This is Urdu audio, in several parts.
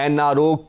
NRO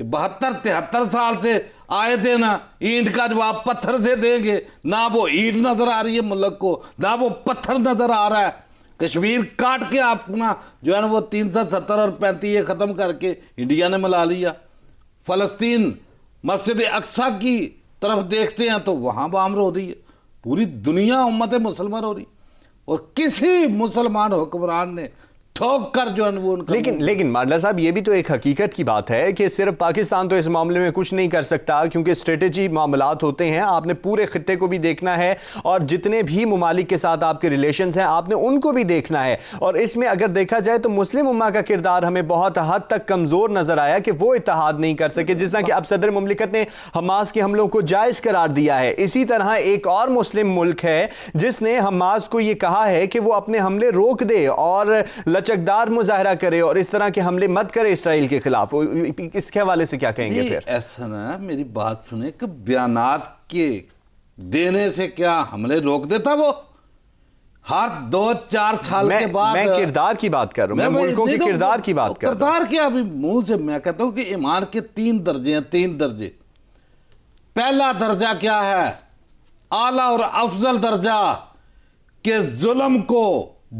کہ 72-73 سال سے آئے تھے نا، اینٹ کا جواب پتھر سے دیں گے، نہ وہ اینٹ نظر آ رہی ہے ملک کو، نہ وہ پتھر نظر آ رہا ہے. کشمیر کاٹ کے اپنا جو ہے نا وہ 370 اور 35 ختم کر کے انڈیا نے ملا لیا. فلسطین مسجد اقصی کی طرف دیکھتے ہیں تو وہاں بام رو رہی ہے. پوری دنیا امت مسلمان ہو رہی، اور کسی مسلمان حکمران نے ٹھوک کر جو ہے وہ ان کا لیکن مارلا صاحب یہ بھی تو ایک حقیقت کی بات ہے کہ صرف پاکستان تو اس معاملے میں کچھ نہیں کر سکتا، کیونکہ اسٹریٹجی معاملات ہوتے ہیں. آپ نے پورے خطے کو بھی دیکھنا ہے، اور جتنے بھی ممالک کے ساتھ آپ کے ریلیشنز ہیں آپ نے ان کو بھی دیکھنا ہے. اور اس میں اگر دیکھا جائے تو مسلم امہ کا کردار ہمیں بہت حد تک کمزور نظر آیا کہ وہ اتحاد نہیں کر سکے، جس طرح کہ اب صدر مملکت نے حماس کے حملوں کو جائز قرار دیا ہے. اسی طرح ایک اور مسلم ملک ہے جس نے حماس کو یہ کہا ہے کہ وہ اپنے حملے روک دے اور لچکدار مظاہرہ کرے اور اس طرح کے حملے مت کرے اسرائیل کے خلاف. اس کے حوالے سے کیا کہیں گے پھر؟ ایسا نا، میری بات سنیں کہ بیانات کے دینے سے کیا حملے روک دیتا وہ؟ ہر 2-4 سال کے بعد میں کردار کی بات کر رہا ہوں، میں ملکوں کے کردار کی بات کر رہا ہوں. کردار کیا؟ ابھی منہ سے میں کہتا ہوں کہ ایمان کے 3 درجے ہیں، 3 درجے. پہلا درجہ کیا ہے؟ اعلیٰ اور افضل درجہ کہ ظلم کو،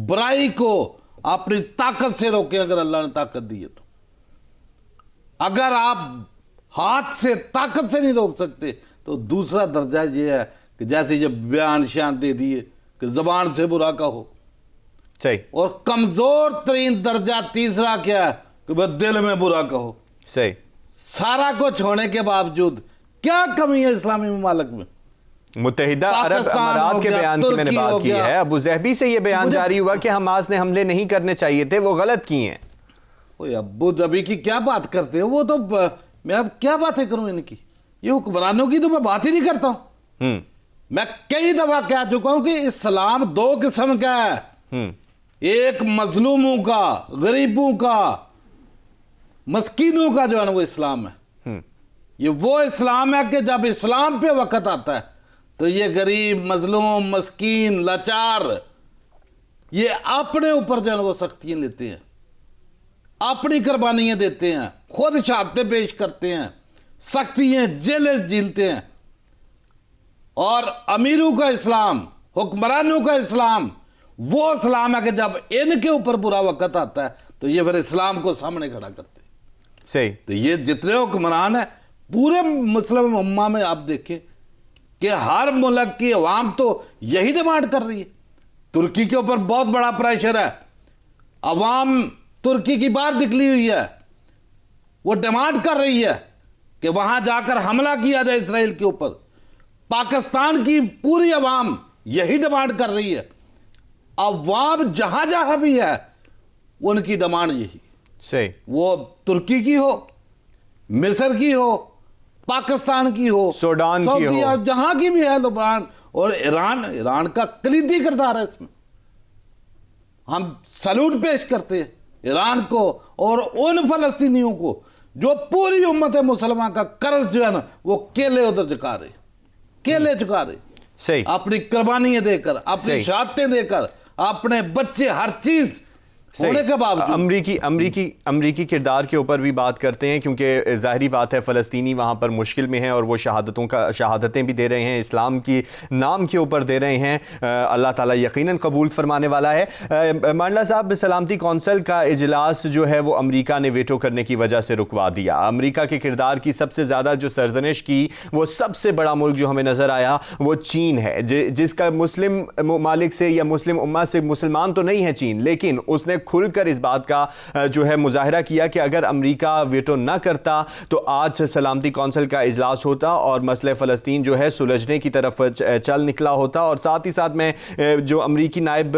برائی کو اپنی طاقت سے روکیں، اگر اللہ نے طاقت دی ہے تو. اگر آپ ہاتھ سے طاقت سے نہیں روک سکتے تو دوسرا درجہ یہ ہے کہ جیسے یہ بیان شان دے دیے کہ زبان سے برا کہو. صحیح. اور کمزور ترین درجہ تیسرا کیا ہے کہ بس دل میں برا کہو. صحیح. سارا کچھ ہونے کے باوجود کیا کمی ہے اسلامی ممالک میں؟ متحدہ عرب امارات کے بیان کی میں نے بات کی ہے. ابو ظہبی سے یہ بیان جاری ہوا کہ حماس نے حملے نہیں کرنے چاہیے تھے، وہ غلط کیے ہیں. ابو ظبی کی کیا بات کرتے ہو؟ وہ تو میں اب کیا باتیں کروں ان کی؟ یہ حکمرانوں کی تو میں بات ہی نہیں کرتا ہوں. میں کئی دفعہ کہہ چکا ہوں کہ اسلام 2 قسم کا ہے. ایک مظلوموں کا، غریبوں کا، مسکینوں کا جو ہے نا وہ اسلام ہے. یہ وہ اسلام ہے کہ جب اسلام پہ وقت آتا ہے تو یہ غریب، مظلوم، مسکین، لاچار یہ اپنے اوپر جو ہے نا وہ سختیاں لیتے ہیں، اپنی قربانیاں دیتے ہیں، خود شہادتیں پیش کرتے ہیں، سختیاں جیلیں جھیلتے ہیں. اور امیروں کا اسلام، حکمرانوں کا اسلام وہ اسلام ہے کہ جب ان کے اوپر برا وقت آتا ہے تو یہ پھر اسلام کو سامنے کھڑا کرتے ہیں. صحیح. تو یہ جتنے حکمران ہیں پورے مسلم امہ میں آپ دیکھیں کہ ہر ملک کی عوام تو یہی ڈیمانڈ کر رہی ہے. ترکی کے اوپر بہت بڑا پریشر ہے، عوام ترکی کی باہر نکلی ہوئی ہے، وہ ڈیمانڈ کر رہی ہے کہ وہاں جا کر حملہ کیا جائے اسرائیل کے اوپر. پاکستان کی پوری عوام یہی ڈیمانڈ کر رہی ہے. عوام جہاں جہاں بھی ہے ان کی ڈیمانڈ یہی. صحیح. وہ ترکی کی ہو، مصر کی ہو، پاکستان کی ہو، سوڈان کی ہو، جہاں کی بھی ہے، لبنان اور ایران کا کلیدی کردار ہے اس میں. ہم سلوٹ پیش کرتے ہیں ایران کو اور ان فلسطینیوں کو جو پوری امت مسلمہ کا قرض جو ہے نا وہ کیلے ادھر چکا رہے، کیلے چکا رہے. صحیح. اپنی قربانیاں دے کر، اپنی شہادتیں دے کر، اپنے بچے، ہر چیز ہونے کے باوجود امریکی کردار کے اوپر بھی بات کرتے ہیں، کیونکہ ظاہری بات ہے فلسطینی وہاں پر مشکل میں ہیں اور وہ شہادتیں بھی دے رہے ہیں، اسلام کی نام کے اوپر دے رہے ہیں. اللہ تعالیٰ یقیناً قبول فرمانے والا ہے. مانڈلا صاحب، سلامتی کونسل کا اجلاس جو ہے وہ امریکہ نے ویٹو کرنے کی وجہ سے رکوا دیا. امریکہ کے کردار کی سب سے زیادہ جو سرزنش کی وہ سب سے بڑا ملک جو ہمیں نظر آیا وہ چین ہے، جس کا مسلم ممالک سے یا مسلم امہ سے مسلمان تو نہیں ہے چین، لیکن اس نے کھل کر اس بات کا جو ہے مظاہرہ کیا کہ اگر امریکہ ویٹو نہ کرتا تو آج سلامتی کونسل کا اجلاس ہوتا اور مسئلہ فلسطین جو ہے سلجھنے کی طرف چل نکلا ہوتا. اور ساتھ ہی ساتھ میں جو امریکی نائب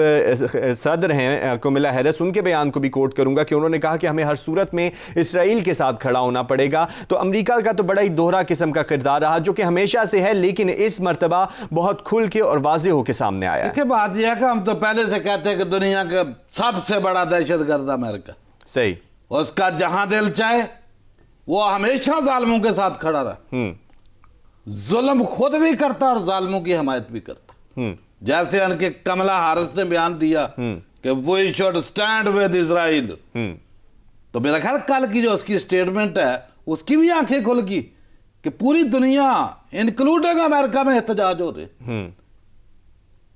صدر ہیں کمیلا ہیرس، ان کے بیان کو بھی کوٹ کروں گا کہ انہوں نے کہا کہ ہمیں ہر صورت میں اسرائیل کے ساتھ کھڑا ہونا پڑے گا. تو امریکہ کا تو بڑا ہی دوہرا قسم کا کردار رہا جو کہ ہمیشہ سے ہے، لیکن اس مرتبہ بہت کھل کے اور واضح ہو کے سامنے آیا ہے. دیکھیں بات یہ ہے کہ ہم تو پہلے سے کہتے ہیں کہ دنیا کا سب سے بڑا دہشت گرد امریکہ. صحیح. اس کا جہاں دل چاہے وہ ہمیشہ ظالموں کے ساتھ کھڑا رہا، ظلم خود بھی کرتا اور ظالموں کی حمایت بھی کرتا. جیسے ان کے کملا ہارس نے بیان دیا کہ وی شوڈ سٹینڈ ود اسرائیل، تو میرا خیال کل کی جو اس کی سٹیٹمنٹ ہے اس کی بھی آنکھیں کھل گئی کہ پوری دنیا انکلوڈنگ امریکہ میں احتجاج ہو رہے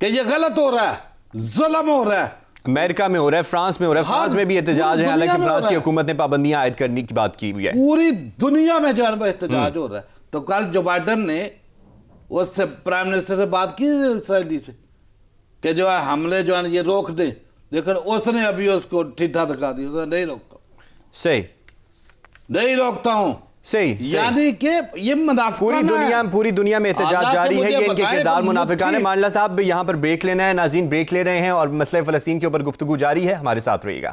کہ یہ غلط ہو رہا ہے، ظلم ہو رہا ہے. امریکہ میں ہو رہا ہے، فرانس میں ہو رہا ہے، فرانس میں بھی احتجاج ہے، حالانکہ فرانس کی حکومت نے پابندیاں عائد کرنے کی بات کی ہوئی ہے. پوری دنیا میں جو ہے احتجاج ہو رہا ہے. تو کل جو بائیڈن نے اس سے پرائم منسٹر سے بات کی اسرائیلی سے کہ جو ہے حملے جو ہے یہ روک دیں، لیکن اس نے ابھی اس کو ٹھیٹھا دکھا دیا، نہیں روکتا، صحیح نہیں روکتا ہوں. صحیح. یعنی کہ یہ منافقانہ پوری دنیا میں احتجاج جاری ہے، یہ ان کے کردار منافقان ہے. مانلہ صاحب یہاں پر بریک لینا ہے، ناظرین بریک لے رہے ہیں اور مسئلہ فلسطین کے اوپر گفتگو جاری ہے، ہمارے ساتھ رہیے گا.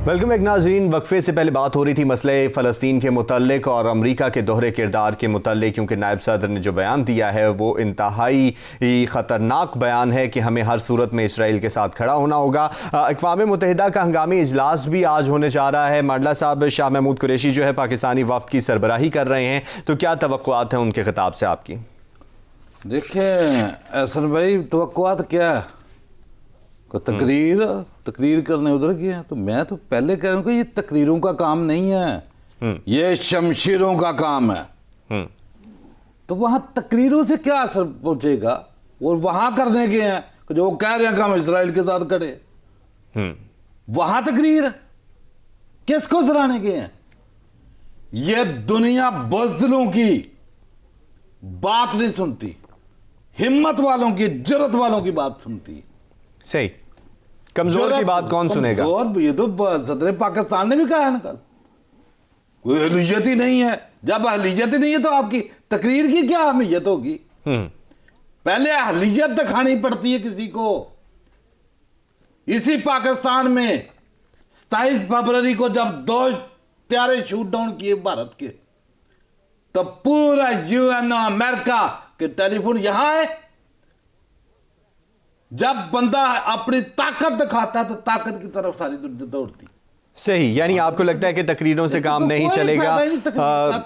ویلکم ایک ناظرین. وقفے سے پہلے بات ہو رہی تھی مسئلہ فلسطین کے متعلق اور امریکہ کے دوہرے کردار کے متعلق، کیونکہ نائب صدر نے جو بیان دیا ہے وہ انتہائی خطرناک بیان ہے کہ ہمیں ہر صورت میں اسرائیل کے ساتھ کھڑا ہونا ہوگا. اقوام متحدہ کا ہنگامی اجلاس بھی آج ہونے جا رہا ہے. مانڈلا صاحب، شاہ محمود قریشی جو ہے پاکستانی وفد کی سربراہی کر رہے ہیں، تو کیا توقعات ہیں ان کے خطاب سے آپ کی؟ دیکھیں احسن بھائی، توقعات کیا ہے؟ تقریر کرنے ادھر گئے ہیں. تو میں تو پہلے کہہ رہا ہوں کہ یہ تقریروں کا کام نہیں ہے، یہ شمشیروں کا کام ہے. تو وہاں تقریروں سے کیا اثر پہنچے گا؟ اور وہاں کرنے گئے ہیں کہ جو وہ کہہ رہے ہیں کہ ہم اسرائیل کے ساتھ کھڑے، وہاں تقریر کس کو سرانے گئے ہیں؟ یہ دنیا بزدلوں کی بات نہیں سنتی، ہمت والوں کی، جرت والوں کی بات سنتی. صحیح. کمزور کی بات کون سنے گا؟ کمزور، یہ تو صدر پاکستان نے بھی کہا ہے نا کل، کوئی اہلیت ہی نہیں ہے. جب اہلیت ہی نہیں ہے تو آپ کی تقریر کی کیا اہمیت ہوگی؟ پہلے اہلیت دکھانی پڑتی ہے کسی کو. اسی پاکستان میں 27 فروری کو جب 2 طیارے شوٹ ڈاؤن کیے بھارت کے، تو پورا یو این او امریکہ کے ٹیلی فون یہاں ہے. جب بندہ اپنی طاقت دکھاتا ہے تو طاقت کی طرف ساری دنیا دوڑتی. صحیح. یعنی آپ کو لگتا ہے کہ تقریروں سے کام نہیں چلے گا؟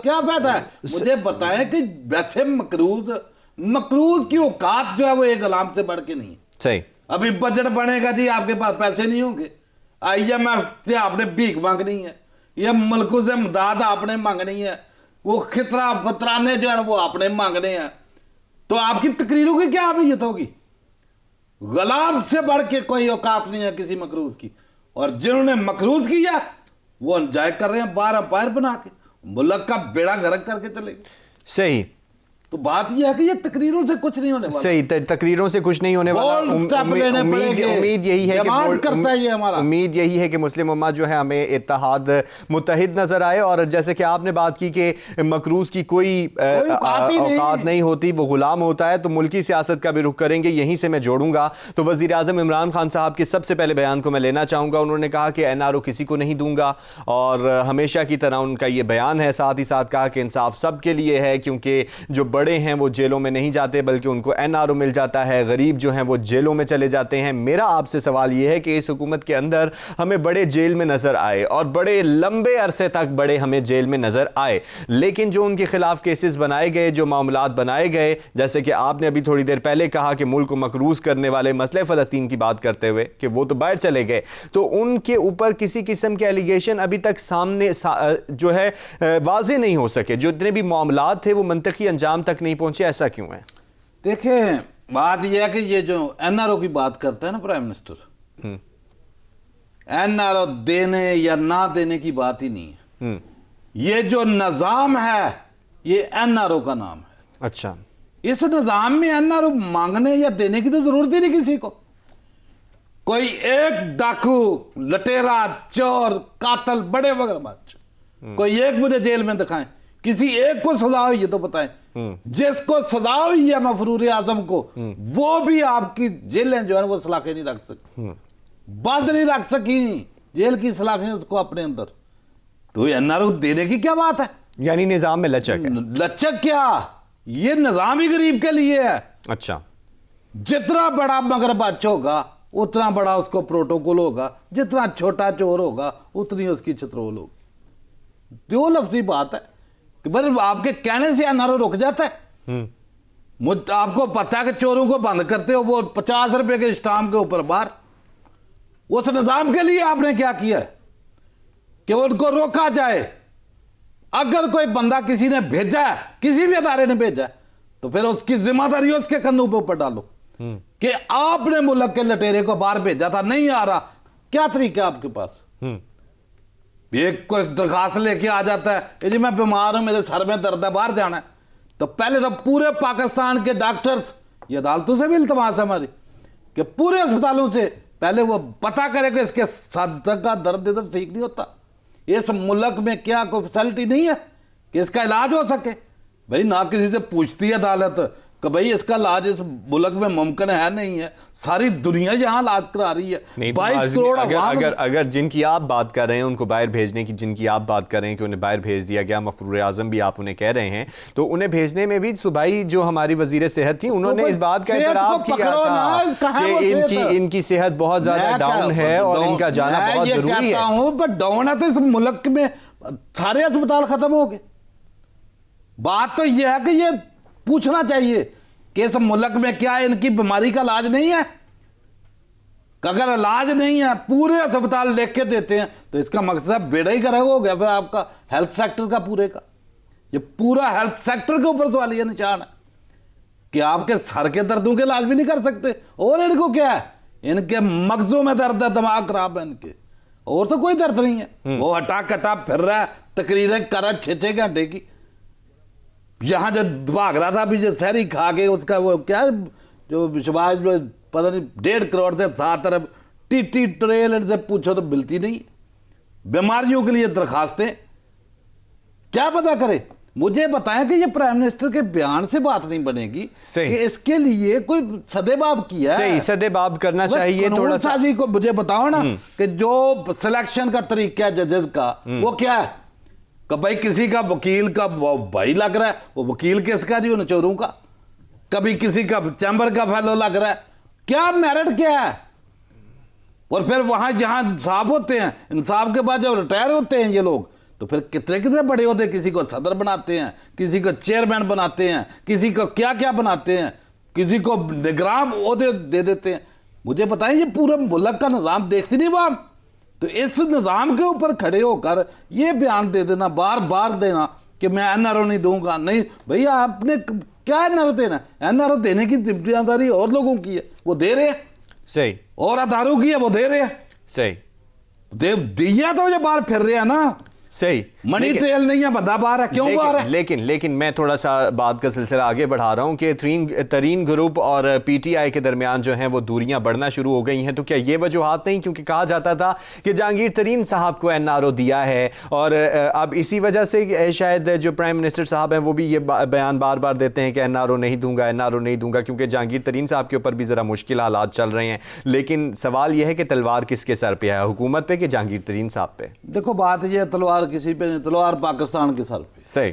کیا فائدہ ہے؟ مجھے بتائیں کہ ویسے مقروض کی اوقات جو ہے وہ ایک غلام سے بڑھ کے نہیں ہے. صحیح. ابھی بجٹ بنے گا جی، آپ کے پاس پیسے نہیں ہوں گے، IMF سے آپ نے بھیک مانگنی ہے، یہ ملکوں سے امداد آپ نے مانگنی ہے، وہ خطرہ فطرانے جو ہے وہ آپ نے مانگنے ہیں. تو آپ کی تقریروں کی کیا اہمیت ہوگی؟ غلام سے بڑھ کے کوئی اوقات نہیں ہے کسی مقروض کی. اور جنہوں نے مقروض کیا وہ انجوائے کر رہے ہیں 12 امپائر بنا کے، ملک کا بیڑا غرق کر کے چلے گئے. صحیح. تو بات یہ ہے کہ یہ تقریروں سے کچھ نہیں ہونے والا. صحیح. تقریروں سے کچھ نہیں ہونے والا. امید یہی ہے کہ مسلم امت جو ہے ہمیں اتحاد متحد نظر آئے. اور جیسے کہ آپ نے بات کی کہ مقروض کی کوئی اوقات نہیں ہوتی، وہ غلام ہوتا ہے. تو ملکی سیاست کا بھی رخ کریں گے، یہیں سے میں جوڑوں گا. تو وزیر اعظم عمران خان صاحب کے سب سے پہلے بیان کو میں لینا چاہوں گا. انہوں نے کہا کہ NRO کسی کو نہیں دوں گا، اور ہمیشہ کی طرح ان کا یہ بیان ہے. ساتھ ہی ساتھ کہا کہ انصاف سب کے لیے ہے، کیونکہ جو بڑے ہیں وہ جیلوں میں نہیں جاتے بلکہ ان کو NRO مل جاتا ہے، غریب جو ہیں وہ جیلوں میں چلے جاتے ہیں. میرا آپ سے سوال یہ ہے کہ اس حکومت کے اندر ہمیں بڑے جیل میں نظر آئے اور بڑے لمبے عرصے تک بڑے ہمیں جیل میں نظر آئے، لیکن جو ان کے خلاف کیسز بنائے گئے، جو معاملات بنائے گئے، جیسے کہ آپ نے ابھی تھوڑی دیر پہلے کہا کہ ملک کو مقروض کرنے والے مسئلہ فلسطین کی بات کرتے ہوئے کہ وہ تو باہر چلے گئے، تو ان کے اوپر کسی قسم کے ایلیگیشن ابھی تک سامنے جو ہے واضح نہیں ہو سکے. جو اتنے بھی معاملات تھے وہ منطقی انجام تک نہیں پہنچے. ایسا کیوں ہے؟ دیکھیں بات یہ ہے کہ یہ جو NRO کی بات کرتا ہے نا پرائم منسٹر، NRO دینے یا نہ دینے کی بات ہی نہیں ہے. یہ جو نظام ہے یہ NRO کا نام ہے. اچھا. اس نظام میں NRO مانگنے یا دینے کی تو ضرورت ہی نہیں کسی کو. کوئی ایک ڈاکو، لٹیرا، چور، قاتل، بڑے وغیرہ، کوئی ایک مجھے جیل میں دکھائیں، کسی ایک کو سزا ہوئی ہے تو بتائیں. جس کو سزا ہوئی ہے مفرور اعظم کو، وہ بھی آپ کی جیلیں جو ہے وہ سلاخیں نہیں رکھ سکی، بند نہیں رکھ سکی جیل کی سلاخیں اس کو اپنے اندر. تو NRO دینے کی کیا بات ہے؟ یعنی نظام میں لچک ہے. لچک کیا؟ یہ نظام ہی غریب کے لیے ہے. اچھا. جتنا بڑا مغرب اچھا ہوگا اتنا بڑا اس کو پروٹوکول ہوگا، جتنا چھوٹا چور ہوگا اتنی اس کی چترول ہوگی. دو لفظی بات ہے کہ بھائی آپ کے کہنے سے NRO رک جاتا ہے؟ آپ کو پتا ہے کہ چوروں کو بند کرتے ہو وہ 50 روپے کے اسٹامپ کے اوپر باہر. اس نظام کے لیے آپ نے کیا کیا ہے کہ ان کو روکا جائے. اگر کوئی بندہ کسی نے بھیجا ہے, کسی بھی ادارے نے بھیجا ہے, تو پھر اس کی ذمہ داری اس کے کندھوں پہ اوپر ڈالو کہ آپ نے ملک کے لٹیرے کو باہر بھیجا تھا, نہیں آ رہا, کیا طریقہ آپ کے پاس؟ ایک کوئی درخواست لے کے آ جاتا ہے جی میں بیمار ہوں, میرے سر میں درد ہے, باہر جانا ہے, تو پہلے تو پورے پاکستان کے ڈاکٹرز, یہ عدالتوں سے بھی التماس ہے ہماری کہ پورے اسپتالوں سے پہلے وہ پتہ کرے کہ اس کے سر کا درد ادھر ٹھیک نہیں ہوتا, اس ملک میں کیا کوئی فیسلٹی نہیں ہے کہ اس کا علاج ہو سکے. بھائی نہ کسی سے پوچھتی ہے عدالت کہ بھئی اس کا علاج اس ملک میں ممکن ہے نہیں ہے, ساری دنیا یہاں علاج کرا رہی ہے. 22 کروڑ اگر جن کی آپ بات کر رہے ہیں ان کو باہر بھیجنے کی, جن کی آپ بات کر رہے ہیں کہ انہیں باہر بھیج دیا گیا, مفرور اعظم بھی آپ انہیں کہہ رہے ہیں, تو انہیں بھیجنے میں بھی صوبائی جو ہماری وزیر صحت تھی انہوں نے اس بات کا اعتراف کیا تھا کہ ان کی صحت بہت زیادہ ڈاؤن ہے اور ان کا جانا بہت ضروری ہے. میں یہ کہتا ہوں پر ڈاؤن ہے تو اس ملک میں سارے اسپتال ختم ہو گئے. بات تو یہ ہے کہ یہ پوچھنا چاہیے کہ اس ملک میں کیا ان کی بیماری کا علاج نہیں ہے؟ اگر علاج نہیں ہے, پورے اسپتال لکھ کے دیتے ہیں, تو اس کا مقصد ہے بیڑا ہی کرے ہو گیا پھر آپ کا ہیلتھ سیکٹر کا پورے کا. یہ پورا ہیلتھ سیکٹر کے اوپر سوالیہ نشان ہے کہ آپ کے سر کے دردوں کے علاج بھی نہیں کر سکتے, اور ان کو کیا ہے, ان کے مغزوں میں درد ہے, دماغ خراب ہے ان کے, اور تو کوئی درد نہیں ہے. وہ ہٹا کٹا پھر رہا ہے, تقریریں کر رہا ہے 6 گھنٹے کی. یہاں جب بھاگ رہا تھا ابھی جو سحری کھا کے اس کا وہ کیا جو شباز میں پتہ نہیں 1.5 کروڑ سے 7 ارب ٹی ٹریل ان سے پوچھو تو ملتی نہیں. بیماریوں کے لیے درخواستیں کیا پتہ کرے. مجھے بتائیں کہ یہ پرائم منسٹر کے بیان سے بات نہیں بنے گی کہ اس کے لیے کوئی سدے باب کیا ہے, سدے باب کرنا چاہیے. تھوڑا سازی کو مجھے بتاؤ نا کہ جو سلیکشن کا طریقہ ہے ججز کا وہ کیا ہے کہ بھائی کسی کا وکیل کا بھائی لگ رہا ہے, وہ وکیل کس کا جی, ان چوروں کا, کبھی کسی کا چیمبر کا فیلو لگ رہا ہے, کیا میرٹ کیا ہے. اور پھر وہاں جہاں انصاف ہوتے ہیں, انصاف کے بعد جب ریٹائر ہوتے ہیں یہ لوگ, تو پھر کتنے بڑے ہوتے ہیں, کسی کو صدر بناتے ہیں, کسی کو چیئرمین بناتے ہیں, کسی کو کیا کیا بناتے ہیں, کسی کو نگراں عہدے دے دیتے ہیں. مجھے بتائیں یہ پورے ملک کا نظام دیکھتی نہیں وہ, تو اس نظام کے اوپر کھڑے ہو کر یہ بیان دے دینا, بار بار دینا کہ میں NRO نہیں دوں گا. نہیں بھئی آپ نے کیا NRO دینا ہے؟ NRO دینے کی ذمہ داری اور لوگوں کی ہے, وہ دے رہے ہیں. صحیح. اور اداروں کی ہے, وہ دے رہے ہیں. صحیح. دیا تو یہ باہر پھر رہے ہیں نا. صحیح. منی ٹریل نہیں ہے, بندہ باہر ہے, کیوں باہر ہے؟ لیکن میں تھوڑا سا بات کا سلسلہ آگے بڑھا رہا ہوں کہ ترین گروپ اور PTI کے درمیان جو ہیں وہ دوریاں بڑھنا شروع ہو گئی ہیں. تو کیا یہ وجوہات نہیں, کیونکہ کہا جاتا تھا کہ جہانگیر ترین صاحب کو NRO دیا ہے, اور اب اسی وجہ سے شاید جو پرائم منسٹر صاحب ہیں وہ بھی یہ بیان بار بار دیتے ہیں کہ NRO نہیں دوں گا, NRO نہیں دوں گا, کیونکہ جہانگیر ترین صاحب کے اوپر بھی ذرا مشکل حالات چل رہے ہیں. لیکن سوال یہ ہے کہ تلوار کس کے سر پہ ہے, حکومت پہ کہ جہانگیر ترین صاحب پہ؟ دیکھو بات یہ تلوار کسی پہ نہیں, تلوار پاکستان کے سر پہ. صحیح.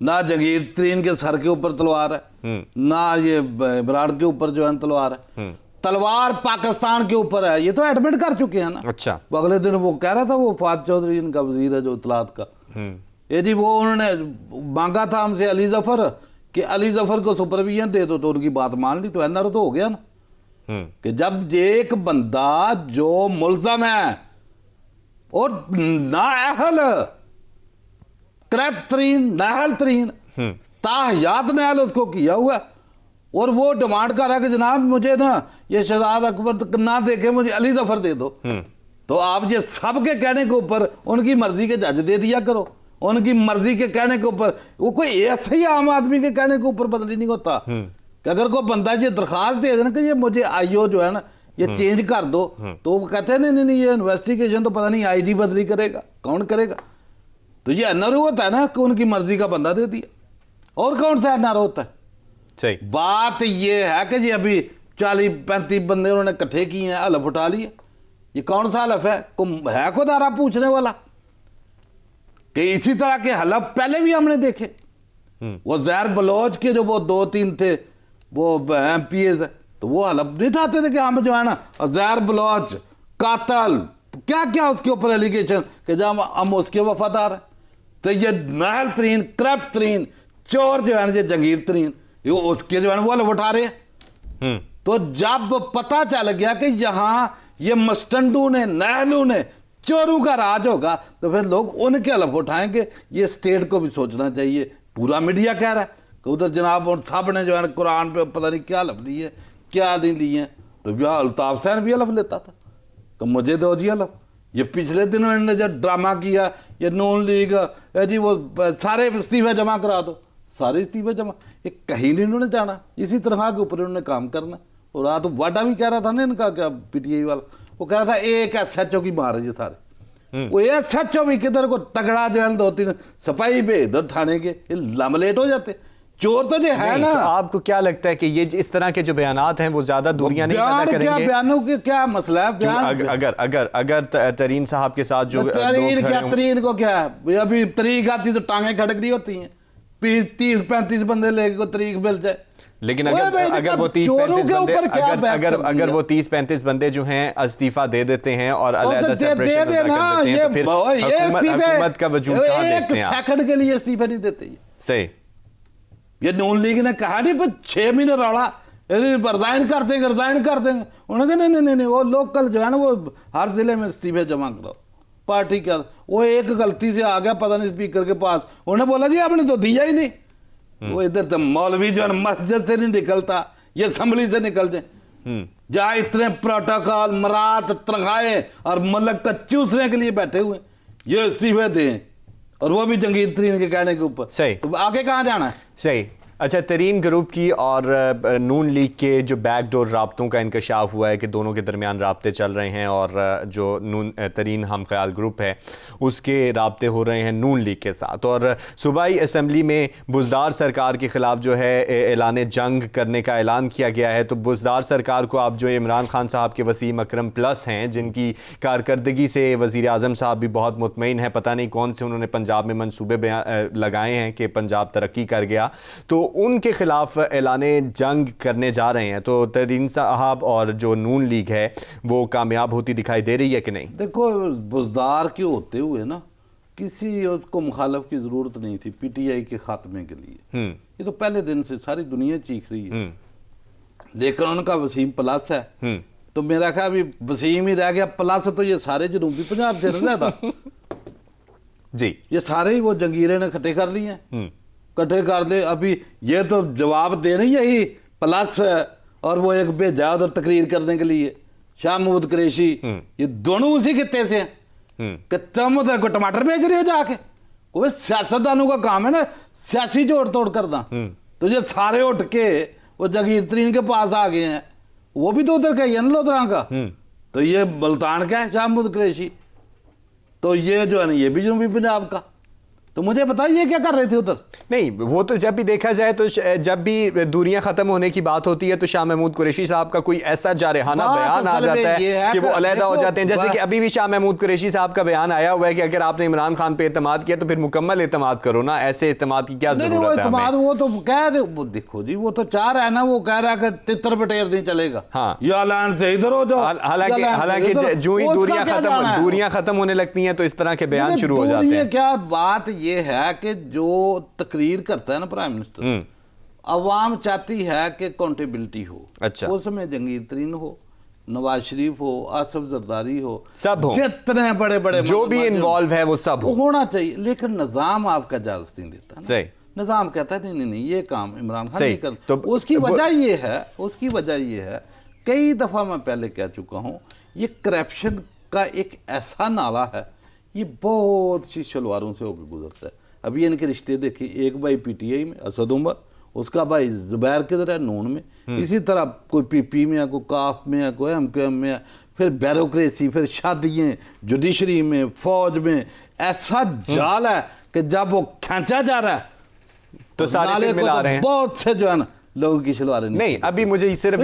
نہ جہانگیر ترین کے سر کے اوپر تلوار ہے, نہ یہ براڑ کے اوپر جو ہے تلوار ہے. تلوار پاکستان کے اوپر ہے. یہ تو ایڈمٹ کر چکے ہیں نا. اچھا. اگلے دن وہ کہہ رہا تھا, وہ فات چودھری ان کا وزیر ہے جو اطلاعات کا, یہ جی وہ انہوں نے مانگا تھا ہم سے علی ظفر کہ علی ظفر کو سپرویژن دے دو, تو ان کی بات مان لی, تو NRO تو ہو گیا نا. کہ جب ایک بندہ جو ملزم ہے اور نااہل, کریپٹ ترین, نااہل ترین, تاحیات نااہل اس کو کیا ہوا, اور وہ ڈیمانڈ کر رہا ہے کہ جناب مجھے نا یہ شہزاد اکبر نہ دیکھے, مجھے علی ظفر دے دو. تو آپ یہ سب کے کہنے کے اوپر ان کی مرضی کے جج دے دیا کرو, ان کی مرضی کے کہنے کے اوپر. وہ کوئی ایسے ہی عام آدمی کے کہنے کے اوپر بدلی نہیں ہوتا کہ اگر کوئی بندہ یہ درخواست دے دینا کہ یہ مجھے IO جو ہے نا یہ چینج کر دو, تو وہ کہتے ہیں نہیں یہ انویسٹیگیشن تو پتہ نہیں IG بدلی کرے گا, کون کرے گا. تو یہ NRO ہوتا ہے نا کہ ان کی مرضی کا بندہ دے دیا, اور کون سا NRO ہوتا ہے. صحیح. بات یہ ہے کہ جی ابھی 40-35 بندے انہوں نے کٹھے کیے ہیں, حلف اٹھا لیے. یہ کون سا حلف ہے کوئی دارا پوچھنے والا؟ کہ اسی طرح کے حلف پہلے بھی ہم نے دیکھے. وہ زہر بلوچ کے جو وہ 2-3 تھے وہ MPAs ہیں, تو وہ حلف نہیں اٹھاتے تھے کہ ہم جو ہے نا زہر بلوچ قاتل کیا کیا اس کے اوپر ایلیگیشن کہ جب ہم اس کے وفادار ہیں. تو یہ نااہل ترین کرپٹ ترین چور جو ہے نا، یہ جنگیر ترین، یہ اس کے جو ہے نا وہ لوگ اٹھا رہے ہیں. تو جب پتہ چل گیا کہ یہاں یہ مسٹنڈوں نے، نااہلوں نے، چوروں کا راج ہوگا، تو پھر لوگ ان کے حلف اٹھائیں گے. یہ اسٹیٹ کو بھی سوچنا چاہیے. پورا میڈیا کہہ رہا ہے کہ ادھر جناب ان سب نے جو ہے نا قرآن پہ پتہ نہیں کیا حلف لیے، کیا نہیں لیے. تو یہ الطاف حسین بھی حلف لیتا تھا کہ مجھے دو جی حلف. یہ پچھلے دنوں انہوں نے جو ڈرامہ کیا، یہ نون لیگ جی وہ سارے استعفے جمع کرا دو، سارے استعفے جمع، یہ کہیں نہیں انہوں نے جانا. اسی طرح کے اوپر انہوں نے کام کرنا. اور رات واڈا بھی کہہ رہا تھا نا ان کا کیا پی ٹی آئی والا، وہ کہہ رہا تھا ایک ایس ایچ او کی مار ہے یہ سارے. وہ ایس ایچ او بھی کدھر کو تگڑا جو ہے 2-3 سپاہی بھیج دو تھانے کے، یہ لملیٹ ہو جاتے. چور تو جو ہے نا. تو آپ کو کیا لگتا ہے کہ یہ اس طرح کے جو بیانات ہیں وہ زیادہ دوریاں نہیں پیدا کریں گے؟ بیانوں کے کیا مسئلہ ہے؟ اگر ترین صاحب کے ساتھ جو ترین کو کیا ہے، ابھی طریق آتی تو ٹانگیں کھڑک رہی ہوتی ہیں. 30-35 بندے لے کے طریق مل جائے. لیکن اگر وہ 30-35 بندے جو ہیں استعفیٰ دے دیتے ہیں اور علیحدہ سیپریشن کر دیتے ہیں، تو پھر حکومت کا وجود کہاں دیکھتے ہیں آپ؟ ایک سیکنڈ کے لیے استعفیٰ نہیں دیتے. صحیح. یہ نون لیگ نے کہا نہیں پر 6 مہینے روڑا ریزائن کر دیں گے، ریزائن کر دیں گے. انہوں نے کہا نہیں، وہ لوکل جو ہے نا وہ ہر ضلع میں استعفے جمع کراؤ. پارٹی کیا وہ ایک غلطی سے آ گیا پتہ نہیں اسپیکر کے پاس، انہوں نے بولا جی آپ نے تو دیا ہی نہیں. وہ ادھر تو مولوی جو ہے مسجد سے نہیں نکلتا، یہ اسمبلی سے نکل جائیں جہاں اتنے پروٹوکول، مرات، تنخواہیں اور ملک کا چوسنے کے لیے بیٹھے ہوئے، یہ استعفے دیں اور وہ بھی جنگیر ترین کے کہنے کے اوپر. صحیح. تو آگے کہاں جانا ہے؟ صحیح. اچھا، ترین گروپ کی اور نون لیگ کے جو بیک ڈور رابطوں کا انکشاف ہوا ہے کہ دونوں کے درمیان رابطے چل رہے ہیں، اور جو ترین ہم خیال گروپ ہے اس کے رابطے ہو رہے ہیں نون لیگ کے ساتھ. اور صوبائی اسمبلی میں بزدار سرکار کے خلاف جو ہے اعلان جنگ کرنے کا اعلان کیا گیا ہے. تو بزدار سرکار کو آپ جو عمران خان صاحب کے وسیم اکرم پلس ہیں، جن کی کارکردگی سے وزیر اعظم صاحب بھی بہت مطمئن ہیں، پتہ نہیں کون سے انہوں نے پنجاب میں منصوبے لگائے ہیں کہ پنجاب ترقی کر گیا، تو ان کے خلاف اعلان جنگ کرنے جا رہے ہیں. تو ترین صاحب اور جو نون لیگ ہے وہ کامیاب ہوتی دکھائی دے رہی ہے کہ نہیں؟ دیکھو، بزدار کے ہوتے ہوئے نا کسی اس کو مخالف کی ضرورت نہیں تھی پی ٹی آئی کے خاتمے کے لیے. یہ تو پہلے دن سے ساری دنیا چیخ رہی ہے. لیکن ان کا وسیم پلس ہے، تو میرا خیال بھی وسیم ہی رہ گیا، پلس تو یہ سارے جنوبی پنجاب سے رہ تھا. جی، یہ سارے ہی وہ جنگیرے نے کھٹے کر لیے ہیں، کٹھے کر دے. ابھی یہ تو جواب دے رہی ہے پلس اور وہ ایک بھیجا ادھر تقریر کرنے کے لیے شاہ محمود قریشی، یہ دونوں اسی خطے سے ہیں کہ تم ادھر کو ٹماٹر بیچ رہے ہو جا کے. کوئی سیاستدانوں کا کام ہے نا سیاسی جوڑ توڑ کرنا. تو یہ سارے اٹھ کے وہ جنگیر ترین کے پاس آ گئے ہیں، وہ بھی تو ادھر کا ہی ہے نا لودھراں کا. تو یہ ملتان کا ہے شاہ محمود قریشی، تو یہ جو ہے نا یہ بھی جنوبی پنجاب کا. تو مجھے بتائیے کیا کر رہے تھے ادھر؟ نہیں، وہ تو جب بھی دیکھا جائے تو جب بھی دوریاں ختم ہونے کی بات ہوتی ہے تو شاہ محمود قریشی صاحب کا کوئی ایسا جارحانہ بیان آ جاتا ہے کہ وہ علیحدہ ہو جاتے ہیں. جیسے کہ ابھی بھی شاہ محمود قریشی صاحب کا بیان آیا ہوا ہے کہ اگر آپ نے عمران خان پہ اعتماد کیا تو پھر مکمل اعتماد کرو نا، ایسے اعتماد کی کیا ضرورت ہے ہمیں؟ وہ تو کہہ رہے، دیکھو جی وہ تو چاہ رہا ہے نا، وہ کہہ رہا ہے کہ تتر بٹیر نہیں چلے گا. ہاں، یہ اعلان سے ادھر ہو جاؤ. حالانکہ جو ہی دوریاں ختم ہونے لگتی ہیں تو اس طرح کے بیان شروع ہو جاتے ہیں. کیا بات یہ ہے کہ جو تقریر کرتا ہے نا پرائم منسٹر، عوام چاہتی ہے کہ اکاؤنٹیبلٹی ہو. اچھا، اس میں جنگیر ترین ہو، نواز شریف ہو، آصف زرداری ہو، سب ہو، جتنے بڑے بڑے جو بھی انوالو ہے وہ سب ہونا چاہیے. لیکن نظام آپ کا اجازت نہیں دیتا نا. صحیح. نظام کہتا ہے نہیں یہ کام عمران خان نہیں کرتا. اس کی وجہ یہ ہے کئی دفعہ میں پہلے کہہ چکا ہوں، یہ کرپشن کا ایک ایسا نالا ہے، یہ بہت سی شلواروں سے ہو کے گزرتا ہے. ابھی ان کے رشتے دیکھیں، ایک بھائی پی ٹی آئی میں اسد عمر، اس کا بھائی زبیر کدھر ہے نون میں، اسی طرح کوئی پی پی میں ہے، کوئی کاف میں ہے، کوئی ایم کیو ایم میں ہے، پھر بیوروکریسی، پھر شادیاں، جوڈیشری میں، فوج میں. ایسا جال ہے کہ جب وہ کھینچا جا رہا ہے تو سارے ملا رہے ہیں. بہت سے جو ہے نا لوگوں کی شلواریں نہیں. ابھی مجھے صرف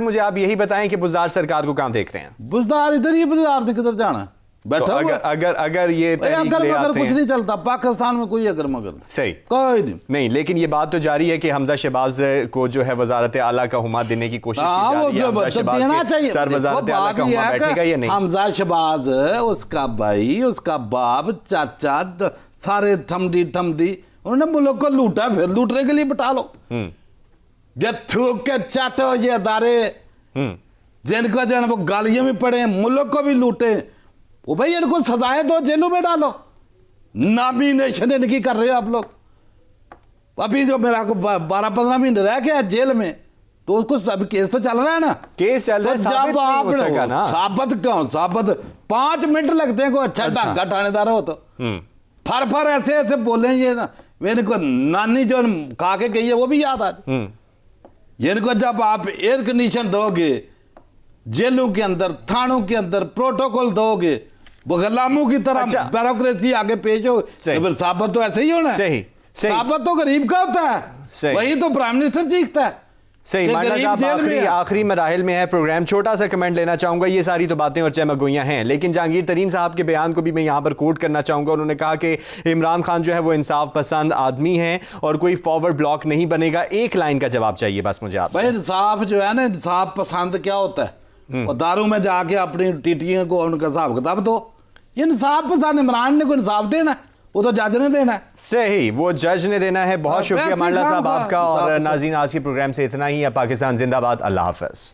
مجھے آپ یہی بتائیں کہ بزدار سرکار کو کہاں دیکھ رہے ہیں؟ بزدار ادھر ہی، بزدار نے کدھر جانا ہے؟ بیٹھا ہوا اگر یہ تحریک اگر لے مگر آتے کچھ ہیں نہیں چلتا پاکستان میں، کوئی اگر مگر صحیح کوئی نہیں. نہیں، لیکن یہ بات تو جاری ہے کہ حمزہ شہباز کو جو ہے وزارت اعلیٰ کا حمایت دینے کی کوشش کی جا رہی ہے. حمزہ شہباز کے سر وزارت اعلیٰ کا حمایت بیٹھے گا یا نہیں؟ حمزہ شہباز، اس کا بھائی، اس کا باپ، چاچا، سارے تھمدی انہوں نے ملک کو لوٹا، پھر لوٹنے کے لیے بٹا لو. جب تھوک کے چاٹو یہ ادارے جن کو جو ہے وہ گالیاں بھی پڑے، ملک کو بھی لوٹے، وہ بھائی ان کو سزائیں دو، جیلوں میں ڈالو. نامینیشن ان کی کر رہے ہو آپ لوگ. ابھی جو میرا کو 12-15 مہینے رہ گیا جیل میں، تو اس کو سب کیس تو چل رہا ہے نا، کیس چل رہا ہے، ثابت نہیں ہو سکا نا. ثابت 5 منٹ لگتے ہیں کوئی اچھا ڈھنگ کا تھانے دار ہو تو پھر ایسے بولیں. یہ نا میرے کو نانی جو کھا کے گئی ہے وہ بھی یاد آ جائے. ان کو جب آپ ایئر کنڈیشن دو گے جیلوں کے اندر، تھانوں کے اندر پروٹوکول دو گے، وہ غلاموں کی طرح بیوروکریسی آگے پیش ہو، پھر ثابت تو ایسے ہی ہونا ہے. ثابت تو غریب کا ہوتا ہے، وہی تو پرائم منسٹر چیختا ہے. صحیح. مانا صاحب آخری مراحل میں ہے پروگرام، چھوٹا سا کمنٹ لینا چاہوں گا. یہ ساری تو باتیں اور چمگوئیاں ہیں، لیکن جہانگیر ترین صاحب کے بیان کو بھی میں یہاں پر کوٹ کرنا چاہوں گا. انہوں نے کہا کہ عمران خان جو ہے وہ انصاف پسند آدمی ہیں اور کوئی فارورڈ بلاک نہیں بنے گا. ایک لائن کا جواب چاہیے بس مجھے آپ سے. بھائی انصاف جو ہے نا، انصاف پسند کیا ہوتا ہے؟ اور داروں میں جا کے اپنی ٹیٹیوں کو ان کا حساب کتاب دو. یہ انصاف پسند عمران نے کوئی انصاف دینا، وہ تو جج نے دینا ہے. صحیح، وہ جج نے دینا ہے. بہت شکریہ مانڈا صاحب آپ کا. اور ناظرین آج کے پروگرام سے اتنا ہی ہے. پاکستان زندہ باد. اللہ حافظ.